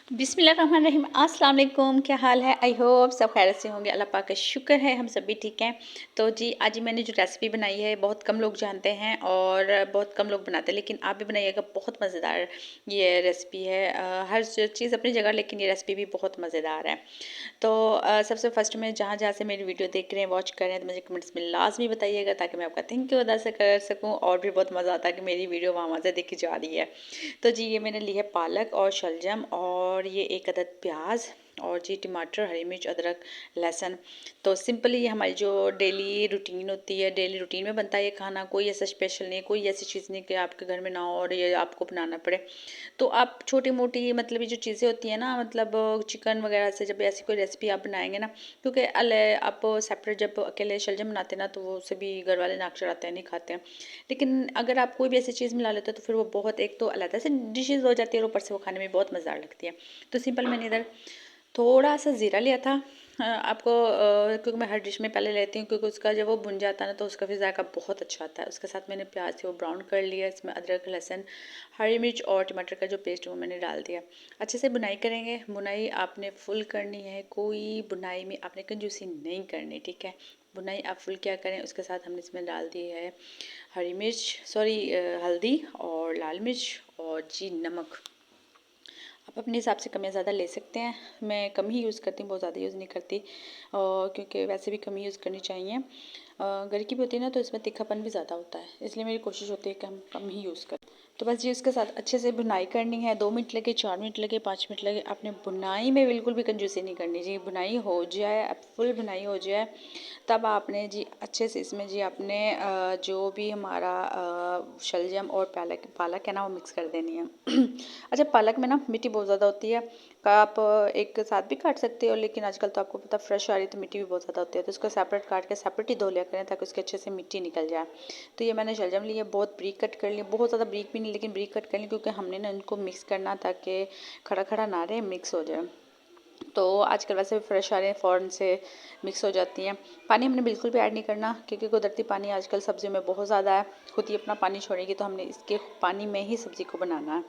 बिस्मिल्लाहिर्रहमानिर्रहीम। अस्सलाम वालेकुम। क्या हाल है? आई होप सब खैरियत से होंगे। अल्लाह पाक का शुक्र है हम सब भी ठीक हैं। तो जी आज मैंने जो रेसिपी बनाई है बहुत कम लोग जानते हैं और बहुत कम लोग बनाते हैं, लेकिन आप भी बनाइएगा, बहुत मज़ेदार ये रेसिपी है। हर चीज़ अपनी जगह, लेकिन ये रेसिपी भी बहुत मज़ेदार है। तो सबसे फर्स्ट में जहाँ से मेरी वीडियो देख रहे हैं, वॉच कर रहे हैं, तो मुझे कमेंट्स में लाजमी बताइएगा ताकि मैं आपका थैंक यू अदा से कर सकूँ और भी बहुत मज़ा आता है कि मेरी वीडियो वहाँ से देखी जा रही है। तो जी ये मैंने ली है पालक और शलजम और ये एक अदद प्याज और जी टमाटर, हरी मिर्च, अदरक, लहसुन। तो सिंपली ये हमारी जो डेली रूटीन होती है, डेली रूटीन में बनता है ये खाना। कोई ऐसा स्पेशल नहीं, कोई ऐसी चीज़ नहीं कि आपके घर में ना हो और ये आपको बनाना पड़े। तो आप छोटी मोटी मतलब ये जो चीज़ें होती हैं ना, मतलब चिकन वगैरह से जब ऐसी कोई रेसिपी आप बनाएंगे ना, क्योंकि आप सेपरेट जब अकेले शलजम बनाते हैं ना, तो वो उसे भी घर वाले नाक चढ़ाते हैं, नहीं खाते हैं। लेकिन अगर आप कोई भी ऐसी चीज़ मिला लेते हो तो फिर वो बहुत एक तो अलग से डिशेज़ हो जाती है और ऊपर से वो खाने में बहुत मज़ेदार लगती है। तो सिंपल मैंने इधर थोड़ा सा ज़ीरा लिया था। आपको क्योंकि मैं हर डिश में पहले लेती हूँ, क्योंकि उसका जब वो भुन जाता है ना तो उसका फिर जायका बहुत अच्छा आता है। उसके साथ मैंने प्याज से वो ब्राउन कर लिया, इसमें अदरक, लहसुन, हरी मिर्च और टमाटर का जो पेस्ट वो मैंने डाल दिया। अच्छे से बुनाई करेंगे। बुनाई आपने फुल करनी है, कोई बुनाई में आपने कंजूसी नहीं करनी, ठीक है। बुनाई आप फुल क्या करें। उसके साथ हमने इसमें डाल दी है हरी मिर्च, सॉरी हल्दी और लाल मिर्च और जी नमक। आप अपने हिसाब से कम या ज़्यादा ले सकते हैं। मैं कम ही यूज़ करती हूँ, बहुत ज़्यादा यूज़ नहीं करती, क्योंकि वैसे भी कम ही यूज़ करनी चाहिए। घर की भी होती है ना तो इसमें तीखापन भी ज़्यादा होता है, इसलिए मेरी कोशिश होती है कि हम कम ही यूज़ करें। तो बस जी उसके साथ अच्छे से बुनाई करनी है। 2 मिनट लगे, 4 मिनट लगे, 5 मिनट लगे, आपने बुनाई में बिल्कुल भी कंजूसी नहीं करनी जी। बुनाई हो जाए, अब फुल बुनाई हो जाए, तब आपने जी अच्छे से इसमें जी आपने जो भी हमारा शलजम और पालक पालक है ना वो मिक्स कर देनी है। अच्छा, पालक में ना मिट्टी बहुत ज़्यादा होती है, आप एक साथ भी काट सकते हो, लेकिन आजकल तो आपको पता फ्रेश आ रही है तो मिट्टी भी बहुत ज़्यादा होती है, तो उसको सेपरेट काट के सेपरेट ही धो लिया करें ताकि उसके अच्छे से मिट्टी निकल जाए। तो ये मैंने शलजम लिया, बहुत ब्रीक कट कर लिया, बहुत ज़्यादा ब्रीक भी नहीं लेकिन ब्रीक कट कर लिया, क्योंकि हमने ना इनको मिक्स करना ताकि खड़ा खड़ा ना रहे, मिक्स हो जाए। तो आजकल वैसे भी फ्रेश आ रहे हैं, फ़ौरन से मिक्स हो जाती हैं। पानी हमने बिल्कुल भी ऐड नहीं करना, क्योंकि कुदरती पानी आजकल सब्जियों में बहुत ज़्यादा है, खुद ही अपना पानी छोड़ेगी, तो हमने इसके पानी में ही सब्ज़ी को बनाना है।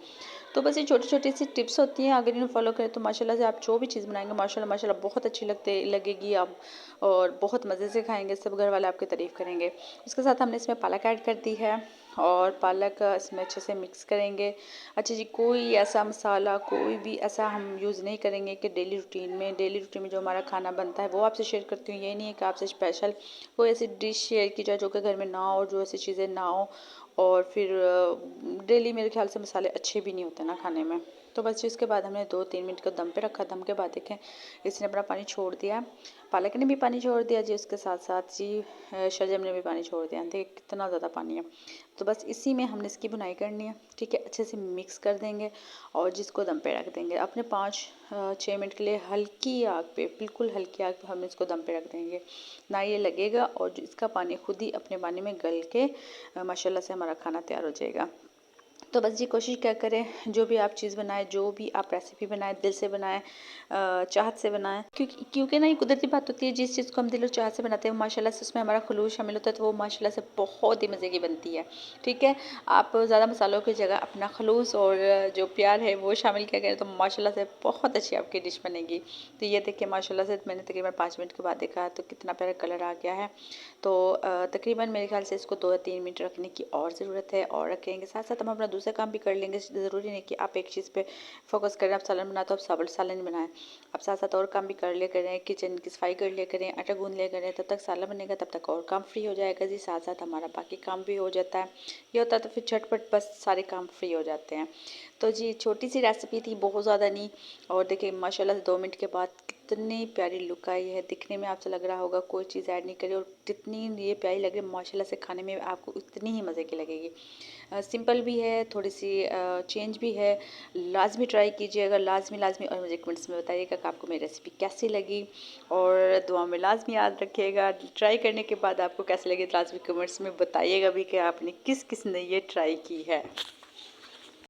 तो बस ये छोटी छोटी सी टिप्स होती हैं, अगर इन्हें फॉलो करें तो माशाल्लाह से आप जो भी चीज़ बनाएंगे माशाल्लाह माशाल्लाह बहुत अच्छी लगेगी आप, और बहुत मज़े से खाएंगे, सब घर वाले आपकी तारीफ़ करेंगे। उसके साथ हमने इसमें पालक ऐड कर दी है और पालक इसमें अच्छे से मिक्स करेंगे। अच्छा जी, कोई ऐसा मसाला कोई भी ऐसा हम यूज़ नहीं करेंगे कि डेली रूटीन में जो हमारा खाना बनता है वो आपसे शेयर करती हूँ। ये नहीं है कि आपसे स्पेशल कोई ऐसी डिश शेयर की जाए जो कि घर में ना हो, जो ऐसी चीज़ें ना हो, और फिर डेली मेरे ख्याल से मसाले अच्छे भी नहीं होते ना खाने में। तो बस इसके बाद हमने 2-3 मिनट को दम पे रखा। दम के बाद देखें इसने अपना पानी छोड़ दिया, पालक ने भी पानी छोड़ दिया जी, उसके साथ साथ जी शलजम ने भी पानी छोड़ दिया। देखिए कितना ज़्यादा पानी है। तो बस इसी में हमने इसकी बुनाई करनी है, ठीक है। अच्छे से मिक्स कर देंगे और जिसको दम पे रख देंगे अपने 5-6 मिनट के लिए, हल्की आग पे, बिल्कुल हल्की आग पे हम इसको दम पे रख देंगे, ना ये लगेगा, और इसका पानी खुद ही अपने पानी में गल के माशाल्लाह से हमारा खाना तैयार हो जाएगा। तो बस जी कोशिश क्या करें, जो भी आप चीज़ बनाएं, जो भी आप रेसिपी बनाएं, दिल से बनाएं, चाहत से बनाएं, क्योंकि ना ये कुदरती बात होती है, जिस चीज़ को हम दिल और चाहत से बनाते हैं माशाल्लाह से उसमें हमारा खुलूस शामिल होता है, तो वो माशाल्लाह से बहुत ही मज़े की बनती है, ठीक है। आप ज़्यादा मसालों की जगह अपना खलूस और जो प्यार है वो शामिल किया करें, तो माशाल्लाह से बहुत अच्छी आपकी डिश बनेगी। तो ये देखिए माशाल्लाह से मैंने तकरीबन 5 मिनट के बाद देखा तो कितना प्यारा कलर आ गया है। तो तकरीबन मेरे ख्याल से इसको 2 या 3 मिनट रखने की और ज़रूरत है, और रखेंगे साथ साथ हम अपना दूसरा काम भी कर लेंगे। ज़रूरी नहीं कि आप एक चीज़ पे फोकस करें। आप सालन बनाते हो, आप सालन बनाएं, आप साथ साथ और काम भी कर लिया करें, किचन की सफाई कर लिया करें, आटा गूंद लिया करें, तब तक सालन बनेगा, तब तक और काम फ्री हो जाएगा जी, साथ साथ हमारा बाकी काम भी हो जाता है। ये होता है तो फिर झटपट बस सारे काम फ्री हो जाते हैं। तो जी छोटी सी रेसिपी थी, बहुत ज़्यादा नहीं, और देखिए माशाल्लाह से 2 मिनट के बाद कितनी प्यारी लुक आई है। दिखने में आपसे लग रहा होगा कोई चीज़ ऐड नहीं करी, और जितनी ये प्यारी लग रही है माशाल्लाह से खाने में आपको उतनी ही मज़े की लगेगी। सिंपल भी है, थोड़ी सी चेंज भी है। लाजमी ट्राई कीजिएगा, लाजमी लाजमी, और मुझे कमेंट्स में बताइएगा कि आपको मेरी रेसिपी कैसी लगी, और दुआ में लाजमी याद रखिएगा। ट्राई करने के बाद आपको कैसी लगी लाजमी कमेंट्स में बताइएगा भी कि आपने किस किस ने ये ट्राई की है।